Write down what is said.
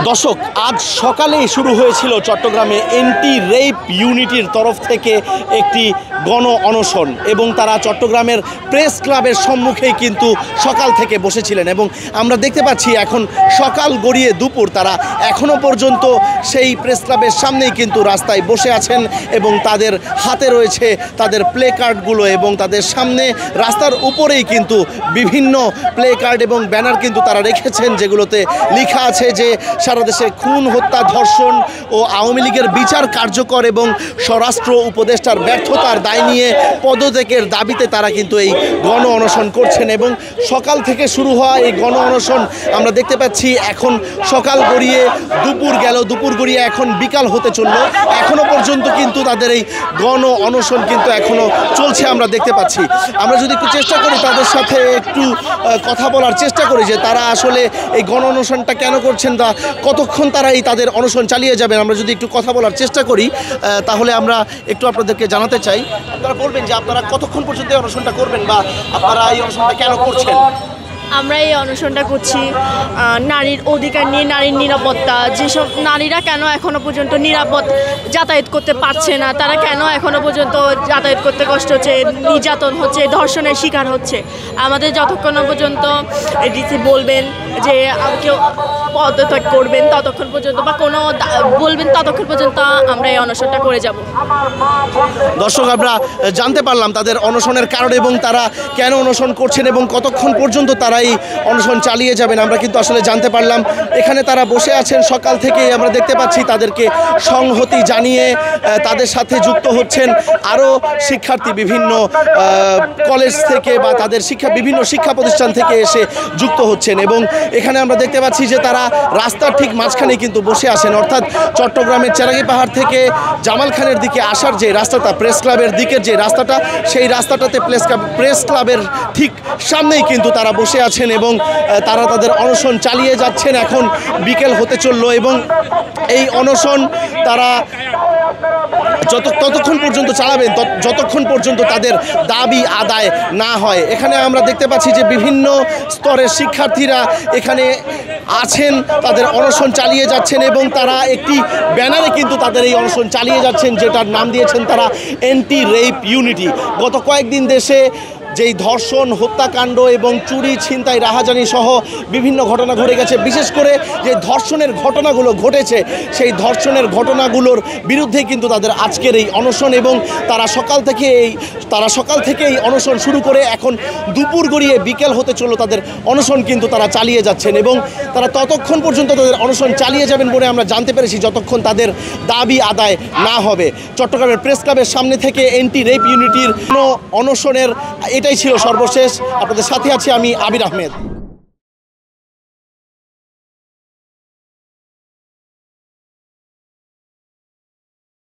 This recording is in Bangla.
দর্শক, আজ সকালেই শুরু হয়েছিল চট্টগ্রামে এন্টি রেপ ইউনিটির তরফ থেকে একটি গণ অনশন এবং তারা চট্টগ্রামের প্রেস ক্লাবের সম্মুখেই কিন্তু সকাল থেকে বসেছিলেন এবং আমরা দেখতে পাচ্ছি এখন সকাল গড়িয়ে দুপুর তারা এখনও পর্যন্ত সেই প্রেস ক্লাবের সামনেই কিন্তু রাস্তায় বসে আছেন এবং তাদের হাতে রয়েছে তাদের প্লে কার্ডগুলো এবং তাদের সামনে রাস্তার উপরেই কিন্তু বিভিন্ন প্লে কার্ড এবং ব্যানার কিন্তু তারা রেখেছেন, যেগুলোতে লেখা আছে যে সারা দেশে খুন, হত্যা, ধর্ষণ ও আওয়ামী লীগের বিচার কার্যকর এবং স্বরাষ্ট্র উপদেষ্টার ব্যর্থতার দায় নিয়ে পদত্যাগের দাবিতে তারা কিন্তু এই গণ অনশন করছেন। এবং সকাল থেকে শুরু হওয়া এই গণ অনশন আমরা দেখতে পাচ্ছি এখন সকাল গড়িয়ে দুপুর গেল, দুপুর গড়িয়ে এখন বিকাল হতে চলল, এখনও পর্যন্ত কিন্তু তাদের এই গণ অনশন কিন্তু এখনও চলছে আমরা দেখতে পাচ্ছি। আমরা যদি একটু চেষ্টা করি তাদের সাথে একটু কথা বলার চেষ্টা করি যে তারা আসলে এই গণ অনশনটা কেন করছেন বা কতক্ষণ তারা এই তাদের অনশন চালিয়ে যাবেন, আমরা যদি একটু কথা বলার চেষ্টা করি তাহলে আমরা একটু আপনাদেরকে জানাতে চাই। আপনারা বলবেন যে আপনারা কতক্ষণ পর্যন্ত এই অনশনটা করবেন বা আপনারা এই অনশনটা কেন করছেন? আমরা এই অনশনটা করছি নারীর অধিকার নিয়ে, নারীর নিরাপত্তা, যেসব নারীরা কেন এখনও পর্যন্ত নিরাপদ যাতায়াত করতে পারছে না, তারা কেন এখনও পর্যন্ত যাতায়াত করতে কষ্ট হচ্ছে, নির্যাতন হচ্ছে, ধর্ষণের শিকার হচ্ছে। আমাদের যতক্ষণ পর্যন্ত ডিসি বলবেন যে কেউ পদত্যাগ করবেন ততক্ষণ পর্যন্ত বা কোনো বলবেন ততক্ষণ পর্যন্ত আমরা এই অনশনটা করে যাব। দর্শক, আমরা জানতে পারলাম তাদের অনশনের কারণ এবং তারা কেন অনশন করছেন এবং কতক্ষণ পর্যন্ত তারা এই অনশন চালিয়ে যাবেন আমরা কিন্তু আসলে জানতে পারলাম। এখানে তারা বসে আছেন সকাল থেকে, আমরা দেখতে পাচ্ছি তাদেরকে সংহতি জানিয়ে তাদের সাথে যুক্ত হচ্ছেন আরও শিক্ষার্থী বিভিন্ন কলেজ থেকে বা তাদের বিভিন্ন শিক্ষা প্রতিষ্ঠান থেকে এসে যুক্ত হচ্ছেন এবং এখানে আমরা দেখতে পাচ্ছি যে তারা রাস্তার ঠিক মাঝখানে কিন্তু বসে আছেন, অর্থাৎ চট্টগ্রামের চেরাগি পাহাড় থেকে জামাল খানের দিকে আসার যে রাস্তাটা, প্রেস ক্লাবের দিকের যে রাস্তাটা, সেই রাস্তাটাতে প্রেস ক্লাবের ঠিক সামনেই কিন্তু তারা বসে আছেন এবং তারা তাদের অনশন চালিয়ে যাচ্ছেন। এখন বিকেল হতে চলল এবং এই অনশন তারা ততক্ষণ পর্যন্ত চালাবেন যতক্ষণ পর্যন্ত তাদের দাবি আদায় না হয়। এখানে আমরা দেখতে পাচ্ছি যে বিভিন্ন স্তরের শিক্ষার্থীরা এখানে আছেন, তাদের অনশন চালিয়ে যাচ্ছেন এবং তারা একটি ব্যানারে কিন্তু তাদের এই অনশন চালিয়ে যাচ্ছেন, যেটার নাম দিয়েছেন তারা এন্টি রেপ ইউনিটি। গত কয়েকদিন দেশে যেই ধর্ষণ, হত্যাকাণ্ড এবং চুরি, ছিনতাই, রাহাজানি সহ বিভিন্ন ঘটনা ঘটে গেছে, বিশেষ করে যে ধর্ষণের ঘটনাগুলো ঘটেছে সেই ধর্ষণের ঘটনাগুলোর বিরুদ্ধে কিন্তু তাদের আজকের এই অনশন এবং তারা সকাল থেকে এই অনশন শুরু করে এখন দুপুর গড়িয়ে বিকেল হতে চলল তাদের অনশন কিন্তু তারা চালিয়ে যাচ্ছেন এবং তারা ততক্ষণ পর্যন্ত তাদের অনশন চালিয়ে যাবেন বলে আমরা জানতে পেরেছি যতক্ষণ তাদের দাবি আদায় না হবে। চট্টগ্রামের প্রেস ক্লাবের সামনে থেকে এন্টি রেপ ইউনিটির অনশনের এটাই ছিল সর্বশেষ। আপনাদের সাথে আছি আমি আবির আহমেদ।